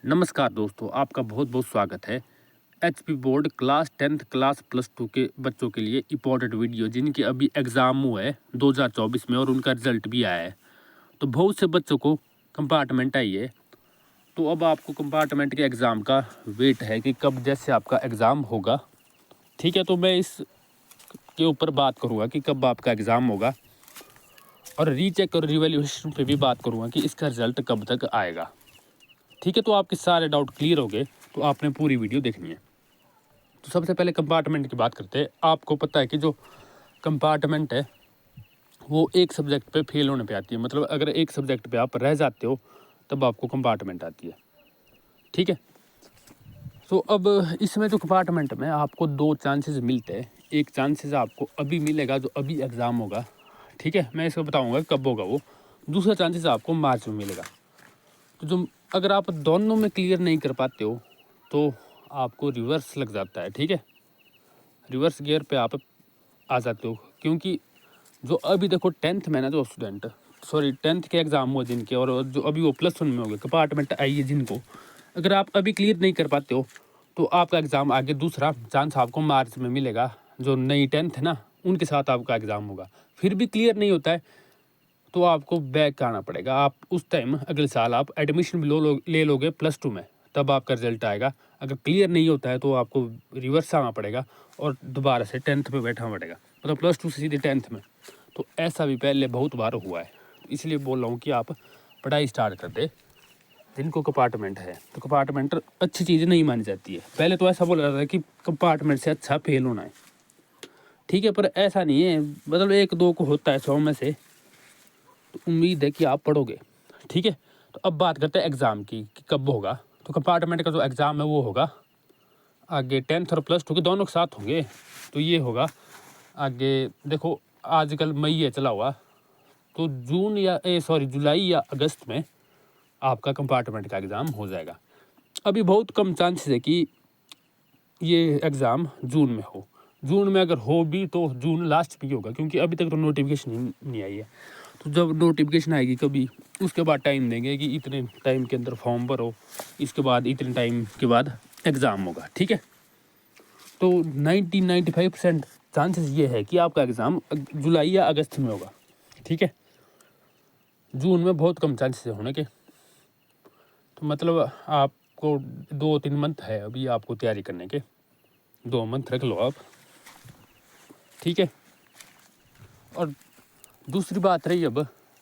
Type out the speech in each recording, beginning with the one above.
नमस्कार दोस्तों, आपका बहुत बहुत स्वागत है। HP board class 10th class plus 2 के बच्चों के लिए इम्पोर्टेंट वीडियो जिनके अभी एग्ज़ाम हुआ है 2024 में और उनका रिजल्ट भी आया है। तो बहुत से बच्चों को कंपार्टमेंट आई है। तो अब आपको कंपार्टमेंट के एग्ज़ाम का वेट है कि कब जैसे आपका एग्ज़ाम होगा। ठीक है, तो मैं इस के ऊपर बात करूँगा कि कब आपका एग्ज़ाम होगा और रीचेक और रिवैल्यूएशन पे भी बात करूँगा कि इसका रिज़ल्ट कब तक आएगा। ठीक है, तो आपके सारे डाउट क्लियर हो गए तो आपने पूरी वीडियो देखनी है। तो सबसे पहले कंपार्टमेंट की बात करते हैं। आपको पता है कि जो कंपार्टमेंट है वो एक सब्जेक्ट पे फेल होने पे आती है। मतलब अगर एक सब्जेक्ट पे आप रह जाते हो तब आपको कंपार्टमेंट आती है। ठीक है, तो अब इसमें जो कंपार्टमेंट में आपको दो चांसेस मिलते हैं। एक चांसेस आपको अभी मिलेगा जो अभी एग्ज़ाम होगा। ठीक है, मैं इसको बताऊँगा कब होगा वो। दूसरा चांसेस आपको मार्च में मिलेगा। तो जो अगर आप दोनों में क्लियर नहीं कर पाते हो तो आपको रिवर्स लग जाता है। ठीक है, रिवर्स गियर पे आप आ जाते हो क्योंकि जो अभी देखो 10th में ना जो स्टूडेंट 10th के एग्ज़ाम हुए जिनके और जो अभी वो +1 में हो गए कंपार्टमेंट आई है जिनको, अगर आप अभी क्लियर नहीं कर पाते हो तो आपका एग्ज़ाम आगे दूसरा चांस आपको मार्च में मिलेगा। जो नई 10th है ना उनके साथ आपका एग्ज़ाम होगा। फिर भी क्लियर नहीं होता है तो आपको बैक आना पड़ेगा। आप उस टाइम अगले साल आप एडमिशन भी ले लोगे +2 में, तब आपका रिजल्ट आएगा। अगर क्लियर नहीं होता है तो आपको रिवर्स आना पड़ेगा और दोबारा से 10th पे बैठना पड़ेगा, मतलब +2 से सीधे 10th में। तो ऐसा भी पहले बहुत बार हुआ है, इसलिए बोल रहा हूँ कि आप पढ़ाई स्टार्ट कर दे। जिनको कंपार्टमेंट है तो कंपार्टमेंट अच्छी चीज़ नहीं मानी जाती है। पहले तो ऐसा बोला जाता है कि कंपार्टमेंट से अच्छा फेल होना है। ठीक है, पर ऐसा नहीं है। मतलब 1-2 को होता है 100 में से। तो उम्मीद है कि आप पढ़ोगे। ठीक है, तो अब बात करते हैं एग्ज़ाम की कि कब होगा। तो कंपार्टमेंट का जो एग्ज़ाम है वो होगा आगे 10th और +2 के दोनों के साथ होंगे। तो ये होगा आगे देखो, आजकल मई है चला हुआ, तो जुलाई या अगस्त में आपका कंपार्टमेंट का एग्ज़ाम हो जाएगा। अभी बहुत कम चांसेस है कि ये एग्ज़ाम जून में हो। जून में अगर हो भी तो जून लास्ट में ही होगा क्योंकि अभी तक तो नोटिफिकेशन ही नहीं आई है। तो जब नोटिफिकेशन आएगी कभी उसके बाद टाइम देंगे कि इतने टाइम के अंदर फॉर्म भरो, इसके बाद इतने टाइम के बाद एग्ज़ाम होगा। ठीक है, तो 95% चांसेस ये है कि आपका एग्ज़ाम जुलाई या अगस्त में होगा। ठीक है, जून में बहुत कम चांसेस है होने के। तो मतलब आपको 2-3 मंथ है अभी आपको तैयारी करने के, 2 मंथ रख लो आप। ठीक है, और दूसरी बात रही अब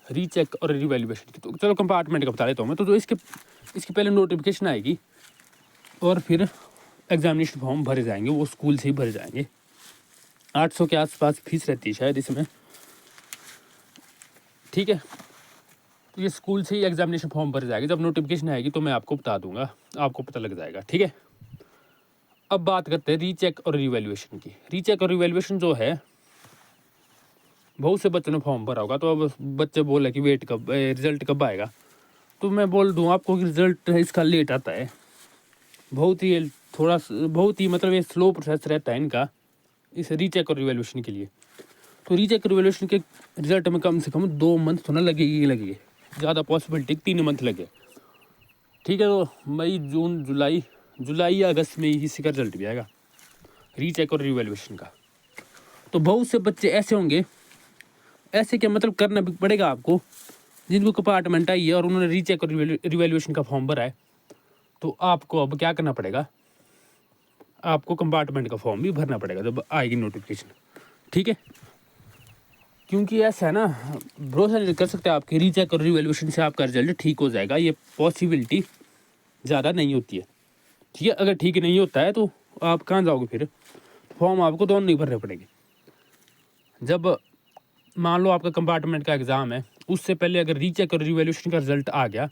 रीचेक और रिवैल्यूएशन की। तो चलो कंपार्टमेंट का बता देता हूँ मैं। तो जो इसके पहले नोटिफिकेशन आएगी और फिर एग्जामिनेशन फॉर्म भरे जाएंगे, वो स्कूल से ही भरे जाएंगे। 800 के आसपास फीस रहती है शायद इसमें। ठीक है, तो ये स्कूल से ही एग्जामिनेशन फॉर्म भरे जाएंगे। जब नोटिफिकेशन आएगी तो मैं आपको बता दूंगा, आपको पता लग जाएगा। ठीक है, अब बात करते हैं रीचेक और रिवैल्यूएशन की। रीचेक और रिवैल्यूएशन जो है, बहुत से बच्चों ने फॉर्म भरा होगा तो अब बच्चे बोले कि रिजल्ट कब आएगा। तो मैं बोल दूँ आपको कि रिजल्ट इसका लेट आता है। बहुत ही मतलब ये स्लो प्रोसेस रहता है इनका, इस रीचेक और रिवैल्यूएशन के लिए। तो रीचेक और रिवैल्यूएशन के रिजल्ट में कम से कम 2 मंथ तो ना लगेगी, ज़्यादा पॉसिबिलिटी 3 मंथ लगे। ठीक है, तो मई जून जुलाई या अगस्त में ही इसी का रिजल्ट भी आएगा, रीचेक और रिवैल्यूएशन का। तो बहुत से बच्चे ऐसे होंगे, ऐसे क्या मतलब करना भी पड़ेगा आपको, जिनको कंपार्टमेंट आई है और उन्होंने रीचेक और रिवैल्यूएशन का फॉर्म भरा है। तो आपको अब क्या करना पड़ेगा, आपको कंपार्टमेंट का फॉर्म भी भरना पड़ेगा जब आएगी नोटिफिकेशन। ठीक है, क्योंकि ऐसा है ना, भरोसा नहीं कर सकते आपके रीचेक और रिवैल्यूएशन से आपका रिजल्ट ठीक हो जाएगा, ये पॉसिबिलिटी ज़्यादा नहीं होती है। ठीक है, अगर ठीक नहीं होता है तो आप कहाँ जाओगे फिर, फॉर्म आपको दोनों नहीं भरने पड़ेंगे। जब मान लो आपका कंपार्टमेंट का एग्ज़ाम है, उससे पहले अगर रीचेक और रिवैल्यूएशन का रिजल्ट आ गया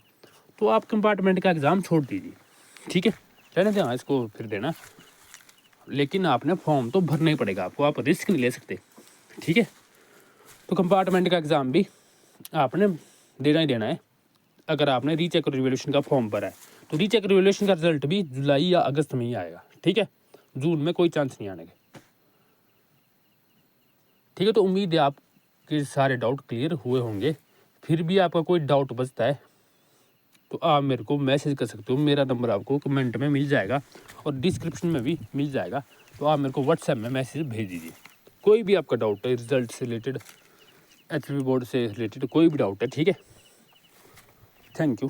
तो आप कंपार्टमेंट का एग्ज़ाम छोड़ दीजिए। ठीक है, रहने देना इसको फिर देना, लेकिन आपने फॉर्म तो भरना ही पड़ेगा आपको, आप रिस्क नहीं ले सकते। ठीक है, तो कंपार्टमेंट का एग्ज़ाम भी आपने देना ही देना है अगर आपने रीचेक और रिवैल्यूएशन का फॉर्म भरा है। तो रीचेक और रिवैल्यूएशन का रिजल्ट भी जुलाई या अगस्त में ही आएगा। ठीक है, जून में कोई चांस नहीं आने के। ठीक है, तो उम्मीद है आपके सारे डाउट क्लियर हुए होंगे। फिर भी आपका कोई डाउट बचता है तो आप मेरे को मैसेज कर सकते हो। मेरा नंबर आपको कमेंट में मिल जाएगा और डिस्क्रिप्शन में भी मिल जाएगा। तो आप मेरे को व्हाट्सएप में मैसेज भेज दीजिए। कोई भी आपका डाउट है रिजल्ट से रिलेटेड, एचपीबी बोर्ड से रिलेटेड कोई भी डाउट है, ठीक है। Thank you.